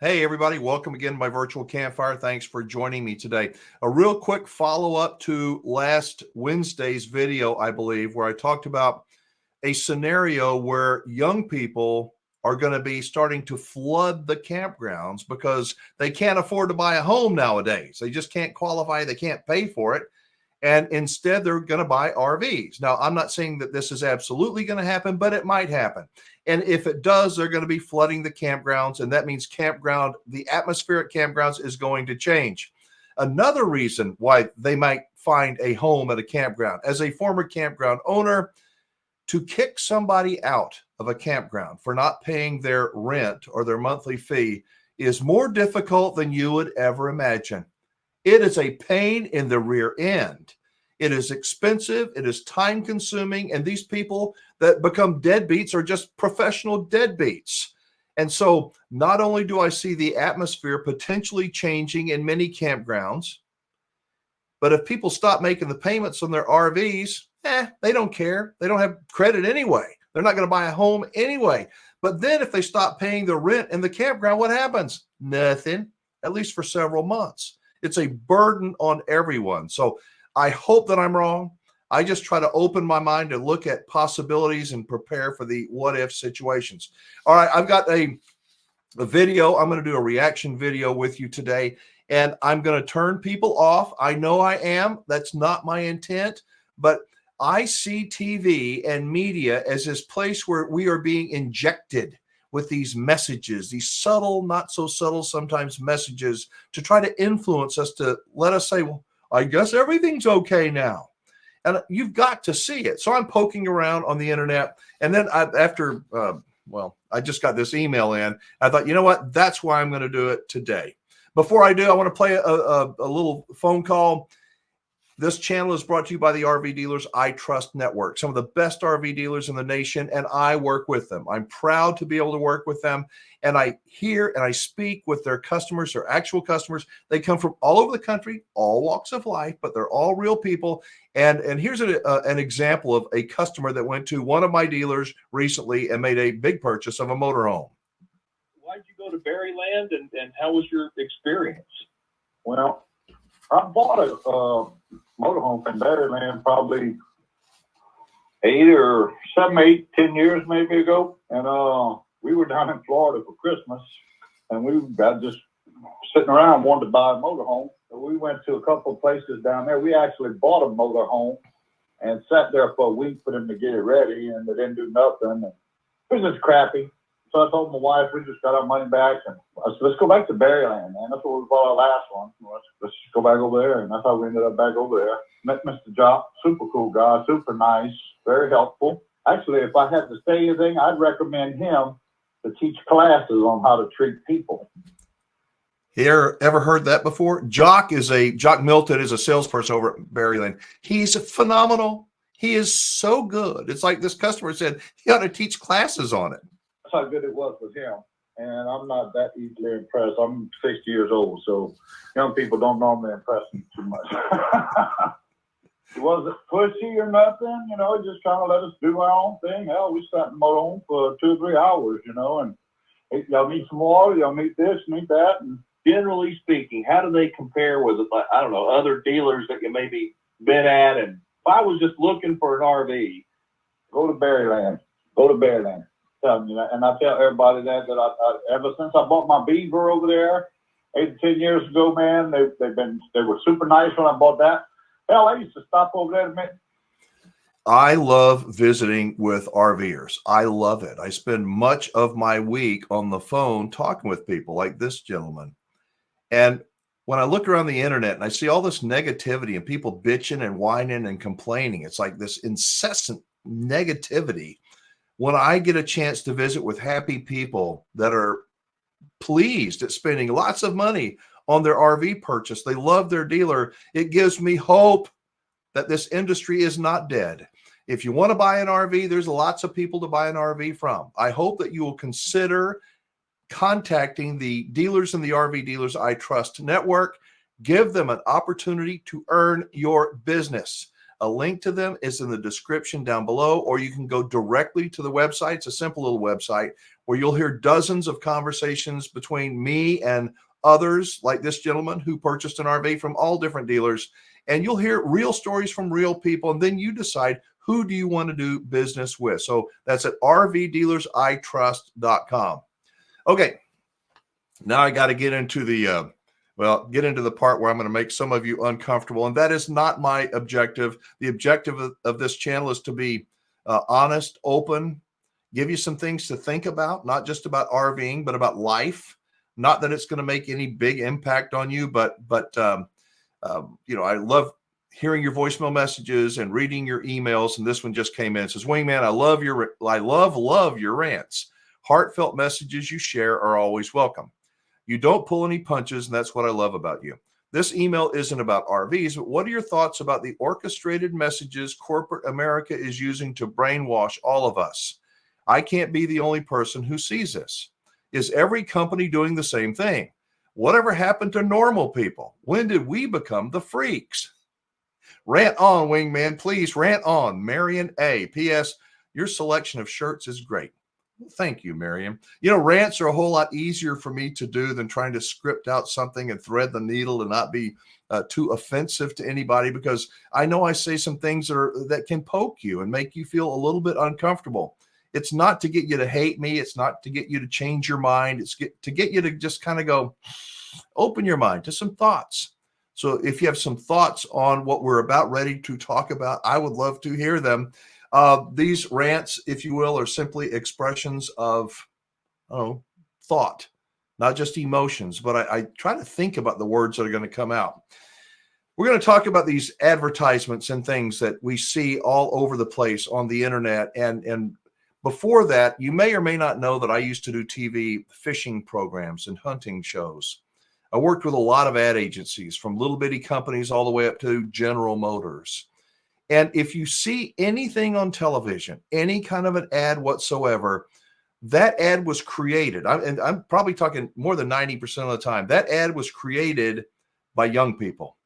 Hey, everybody. Welcome again to my virtual campfire. Thanks for joining me today. A real quick follow-up to last Wednesday's video, I believe, where I talked about a scenario where young people are going to be starting to flood the campgrounds because they can't afford to buy a home nowadays. They just can't qualify. They can't pay for it. And instead, they're going to buy RVs. Now, I'm not saying that this is absolutely going to happen, but it might happen. And if it does, they're going to be flooding the campgrounds. And that means the atmosphere at campgrounds is going to change. Another reason why they might find a home at a campground, as a former campground owner, to kick somebody out of a campground for not paying their rent or their monthly fee is more difficult than you would ever imagine. It is a pain in the rear end. It is expensive. It is time consuming. And these people that become deadbeats are just professional deadbeats. And so not only do I see the atmosphere potentially changing in many campgrounds, but if people stop making the payments on their RVs, they don't care. They don't have credit anyway. They're not going to buy a home anyway. But then if they stop paying the rent in the campground, what happens? Nothing, at least for several months. It's a burden on everyone. So I hope that I'm wrong. I just try to open my mind and look at possibilities and prepare for the what if situations. All right, I've got a video. I'm going to do a reaction video with you today, and I'm going to turn people off. I know I am. That's not my intent, but I see TV and media as this place where we are being injected with these messages, these subtle, not so subtle sometimes messages to try to influence us, to let us say, well, I guess everything's okay now. And you've got to see it. So I'm poking around on the internet. And then I just got this email in. I thought, you know what? That's why I'm going to do it today. Before I do, I want to play a little phone call. This channel is brought to you by the RV Dealers I Trust Network, some of the best RV dealers in the nation, and I work with them. I'm proud to be able to work with them, and I hear and I speak with their customers, their actual customers. They come from all over the country, all walks of life, but they're all real people. And here's an example of a customer that went to one of my dealers recently and made a big purchase of a motorhome. Why'd you go to Berryland, and how was your experience? Well, I bought a motorhome from Berryland probably 10 years maybe ago. And we were down in Florida for Christmas, and we got just sitting around wanting to buy a motorhome. So we went to a couple of places down there. We actually bought a motorhome and sat there for a week for them to get it ready, and they didn't do nothing. And it was just crappy. So I told my wife, we just got our money back, and I said, let's go back to Berryland, man. That's where we bought our last one. Let's just go back over there. And that's how we ended up back over there. Met Mr. Jock, super cool guy, super nice, very helpful. Actually, if I had to say anything, I'd recommend him to teach classes on how to treat people. Here, ever heard that before? Jock Milton is a salesperson over at Berryland. He's phenomenal. He is so good. It's like this customer said, he ought to teach classes on it. That's how good it was with him. And I'm not that easily impressed. I'm 60 years old, so young people don't normally impress me too much. He wasn't pushy or nothing, just trying to let us do our own thing. Hell, we sat in the motorhome for 2 or 3 hours, and hey, y'all need some water, y'all need this, need that. And generally speaking, how do they compare with, I don't know, other dealers that you maybe been at? And if I was just looking for an RV, go to Berryland. Go to Berryland. And I tell everybody that I ever since I bought my Beaver over there 8 to 10 years ago, man, they were super nice when I bought that. Hell, I used to stop over there to make. I love visiting with RVers. I love it. I spend much of my week on the phone talking with people like this gentleman. And when I look around the internet and I see all this negativity and people bitching and whining and complaining, it's like this incessant negativity. When I get a chance to visit with happy people that are pleased at spending lots of money on their RV purchase, they love their dealer, it gives me hope that this industry is not dead. If you want to buy an RV, there's lots of people to buy an RV from. I hope that you will consider contacting the dealers in the RV Dealers I Trust Network. Give them an opportunity to earn your business. A link to them is in the description down below, or you can go directly to the website. It's a simple little website where you'll hear dozens of conversations between me and others like this gentleman who purchased an RV from all different dealers. And you'll hear real stories from real people. And then you decide, who do you want to do business with? So that's at rvdealersitrust.com. Okay. Now I got to get into the part where I'm going to make some of you uncomfortable. And that is not my objective. The objective of this channel is to be honest, open, give you some things to think about, not just about RVing, but about life. Not that it's going to make any big impact on you, but I love hearing your voicemail messages and reading your emails. And this one just came in. It says, Wingman, I love your rants. Heartfelt messages you share are always welcome. You don't pull any punches, and that's what I love about you. This email isn't about RVs, but what are your thoughts about the orchestrated messages corporate America is using to brainwash all of us? I can't be the only person who sees this. Is every company doing the same thing? Whatever happened to normal people? When did we become the freaks? Rant on, Wingman. Please rant on. Marion A. P.S. Your selection of shirts is great. Well, thank you, Marion. Rants are a whole lot easier for me to do than trying to script out something and thread the needle and not be too offensive to anybody, because I know I say some things that can poke you and make you feel a little bit uncomfortable. It's not to get you to hate me. It's not to get you to change your mind. It's to get you to just kind of go, open your mind to some thoughts. So if you have some thoughts on what we're about ready to talk about, I would love to hear them. These rants, if you will, are simply expressions of thought, not just emotions, but I try to think about the words that are going to come out. We're going to talk about these advertisements and things that we see all over the place on the internet. And before that, you may or may not know that I used to do TV fishing programs and hunting shows. I worked with a lot of ad agencies, from little bitty companies all the way up to General Motors. And if you see anything on television, any kind of an ad whatsoever, that ad was created. I'm probably talking more than 90% of the time. That ad was created by young people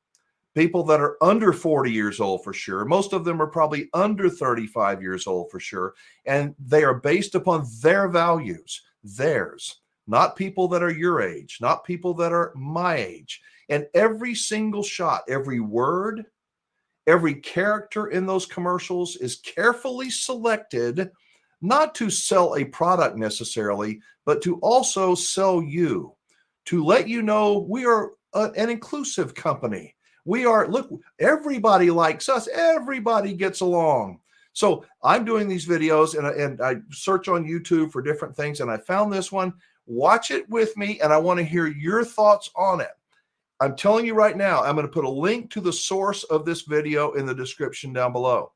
that are under 40 years old for sure. Most of them are probably under 35 years old for sure. And they are based upon their values, theirs, not people that are your age, not people that are my age. And every single shot, every word, every character in those commercials is carefully selected, not to sell a product necessarily, but to also sell you, to let you know we are an inclusive company. Look, everybody likes us. Everybody gets along. So I'm doing these videos and I search on YouTube for different things, and I found this one. Watch it with me, and I want to hear your thoughts on it. I'm telling you right now, I'm going to put a link to the source of this video in the description down below.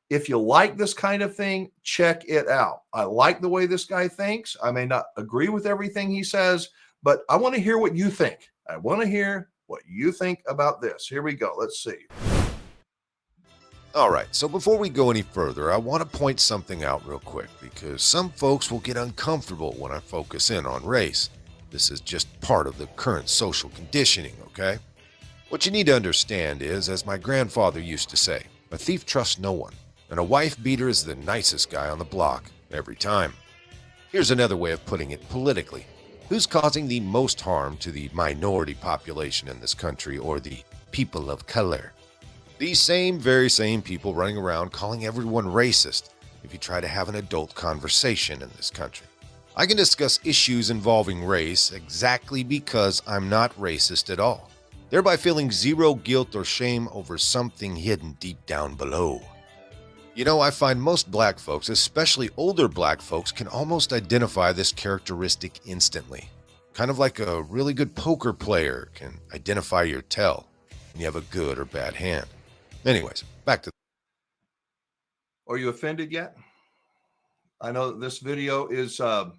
If you like this kind of thing, check it out. I like the way this guy thinks. I may not agree with everything he says, but I want to hear what you think. I want to hear what you think about this. Here we go. Let's see. All right, so before we go any further, I want to point something out real quick, because some folks will get uncomfortable when I focus in on race. This is just part of the current social conditioning, okay? What you need to understand is, as my grandfather used to say, a thief trusts no one, and a wife beater is the nicest guy on the block every time. Here's another way of putting it politically. Who's causing the most harm to the minority population in this country, or the people of color? These very same people running around calling everyone racist if you try to have an adult conversation in this country. I can discuss issues involving race exactly because I'm not racist at all, thereby feeling zero guilt or shame over something hidden deep down below. I find most black folks, especially older black folks, can almost identify this characteristic instantly. Kind of like a really good poker player can identify your tell when you have a good or bad hand. Anyways, back to... Are you offended yet? I know that this video is, I'm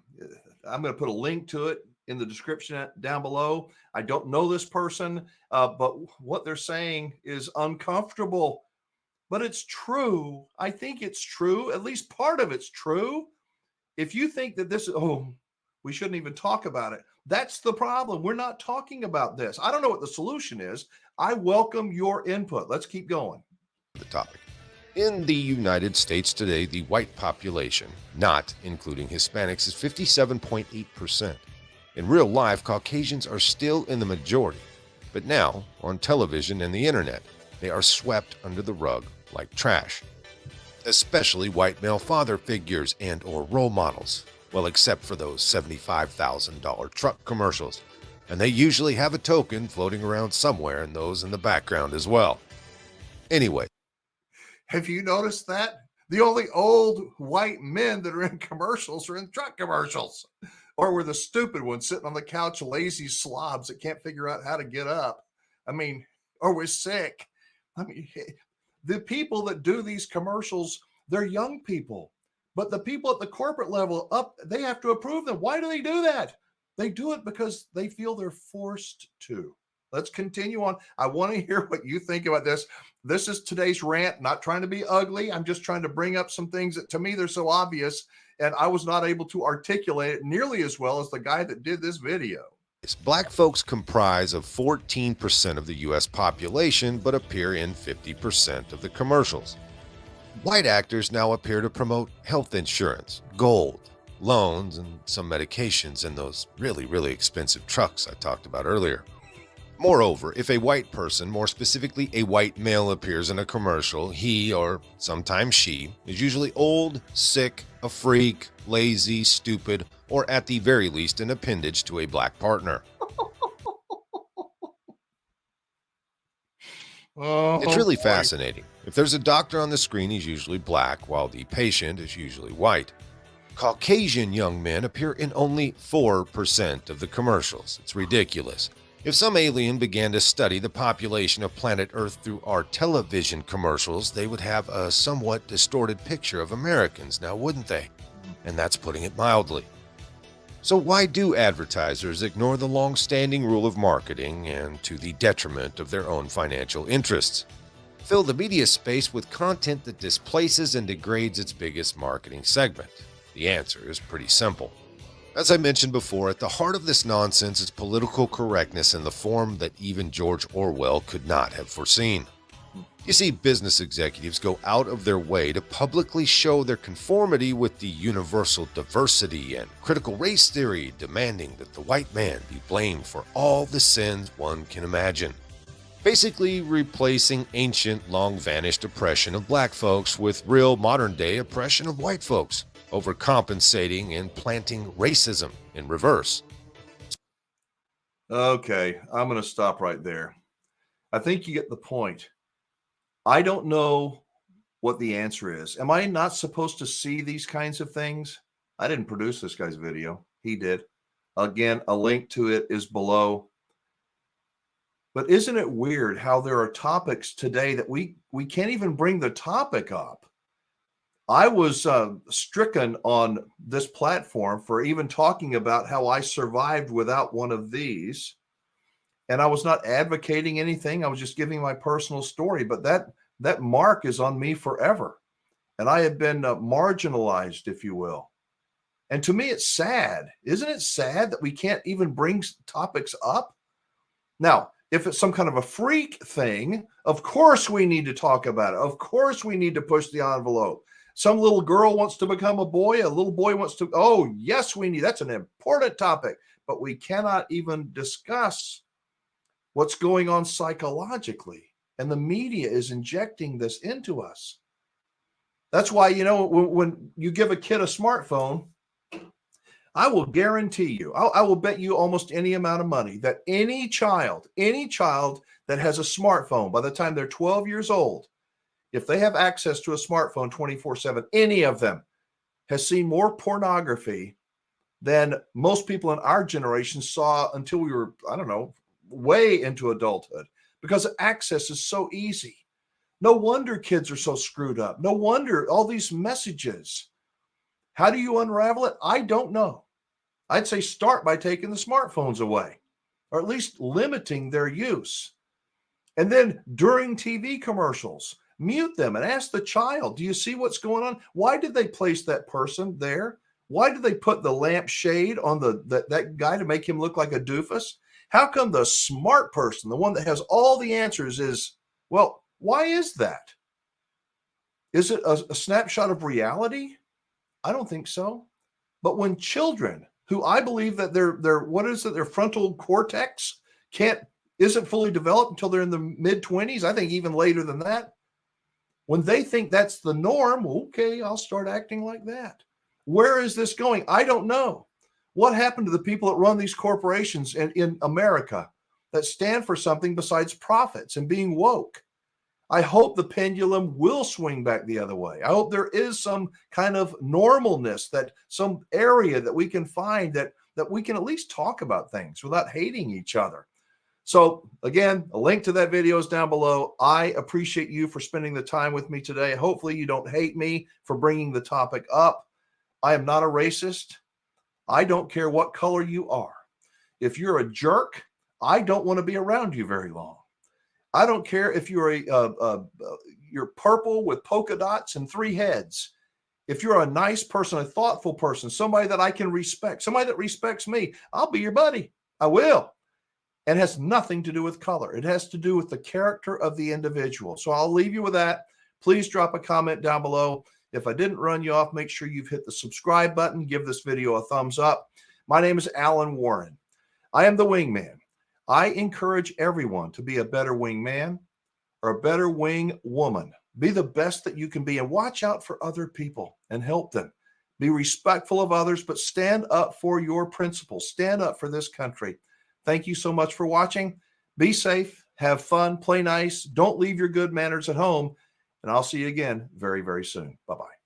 going to put a link to it in the description down below. I don't know this person, but what they're saying is uncomfortable, but it's true. I think it's true. At least part of it's true. If you think that this is, we shouldn't even talk about it, that's the problem. We're not talking about this. I don't know what the solution is. I welcome your input. Let's keep going. the topic. In the United States today, the white population, not including Hispanics, is 57.8%. In real life, Caucasians are still in the majority, but now, on television and the internet, they are swept under the rug like trash. Especially white male father figures and or role models. Well, except for those $75,000 truck commercials. And they usually have a token floating around somewhere in those in the background as well. Anyway. Have you noticed that? The only old white men that are in commercials are in truck commercials. Or we're the stupid ones sitting on the couch, lazy slobs that can't figure out how to get up. I mean, or we're sick. I mean, the people that do these commercials, they're young people. But the people at the corporate level up, they have to approve them. Why do they do that? They do it because they feel they're forced to. Let's continue on. I want to hear what you think about this. This is today's rant, not trying to be ugly. I'm just trying to bring up some things that to me, they're so obvious. And I was not able to articulate it nearly as well as the guy that did this video. Black folks comprise of 14% of the U.S. population, but appear in 50% of the commercials. White actors now appear to promote health insurance, gold, loans, and some medications in those really, really expensive trucks I talked about earlier. Moreover, if a white person, more specifically a white male, appears in a commercial, he, or sometimes she, is usually old, sick, a freak, lazy, stupid, or at the very least an appendage to a black partner. It's really fascinating. If there's a doctor on the screen, he's usually black, while the patient is usually white. Caucasian young men appear in only 4% of the commercials. It's ridiculous. If some alien began to study the population of planet Earth through our television commercials, they would have a somewhat distorted picture of Americans, now wouldn't they? And that's putting it mildly. So why do advertisers ignore the long-standing rule of marketing and to the detriment of their own financial interests? Fill the media space with content that displaces and degrades its biggest marketing segment. The answer is pretty simple. As I mentioned before, at the heart of this nonsense is political correctness in the form that even George Orwell could not have foreseen. You see, business executives go out of their way to publicly show their conformity with the universal diversity and critical race theory, demanding that the white man be blamed for all the sins one can imagine. Basically replacing ancient, long-vanished oppression of black folks with real modern-day oppression of white folks, overcompensating and planting racism in reverse. Okay, I'm going to stop right there. I think you get the point. I don't know what the answer is. Am I not supposed to see these kinds of things? I didn't produce this guy's video. He did. Again, a link to it is below. But isn't it weird how there are topics today that we can't even bring the topic up? I was stricken on this platform for even talking about how I survived without one of these. And I was not advocating anything. I was just giving my personal story. But that mark is on me forever. And I have been marginalized, if you will. And to me, it's sad. Isn't it sad that we can't even bring topics up? Now, if it's some kind of a freak thing, of course we need to talk about it. Of course we need to push the envelope. Some little girl wants to become a boy. A little boy wants to, oh, yes, we need, that's an important topic. But we cannot even discuss what's going on psychologically. And the media is injecting this into us. That's why, you know, when you give a kid a smartphone, I will guarantee you, I will bet you almost any amount of money that any child that has a smartphone, by the time they're 12 years old, if they have access to a smartphone 24/7, any of them has seen more pornography than most people in our generation saw until we were, I don't know, way into adulthood, because access is so easy. No wonder kids are so screwed up. No wonder all these messages. How do you unravel it? I don't know. I'd say start by taking the smartphones away, or at least limiting their use. And then during TV commercials, mute them and ask the child, do you see what's going on? Why did they place that person there? Why did they put the lampshade on that guy to make him look like a doofus? How come the smart person, the one that has all the answers, is, well, why is that? Is it a snapshot of reality? I don't think so. But when children, who I believe that their frontal cortex isn't fully developed until they're in the mid-20s, I think even later than that, when they think that's the norm, okay, I'll start acting like that. Where is this going? I don't know. What happened to the people that run these corporations in America that stand for something besides profits and being woke? I hope the pendulum will swing back the other way. I hope there is some kind of normalness, that some area that we can find that we can at least talk about things without hating each other. So again, a link to that video is down below. I appreciate you for spending the time with me today. Hopefully you don't hate me for bringing the topic up. I am not a racist. I don't care what color you are. If you're a jerk, I don't want to be around you very long. I don't care if you're you're purple with polka dots and 3 heads. If you're a nice person, a thoughtful person, somebody that I can respect, somebody that respects me, I'll be your buddy. I will. And it has nothing to do with color. It has to do with the character of the individual. So I'll leave you with that. Please drop a comment down below. If I didn't run you off, make sure you've hit the subscribe button. Give this video a thumbs up. My name is Alan Warren. I am the Wingman. I encourage everyone to be a better wingman or a better wing woman. Be the best that you can be, and watch out for other people and help them. Be respectful of others, but stand up for your principles. Stand up for this country. Thank you so much for watching. Be safe, have fun, play nice. Don't leave your good manners at home. And I'll see you again very, very soon. Bye-bye.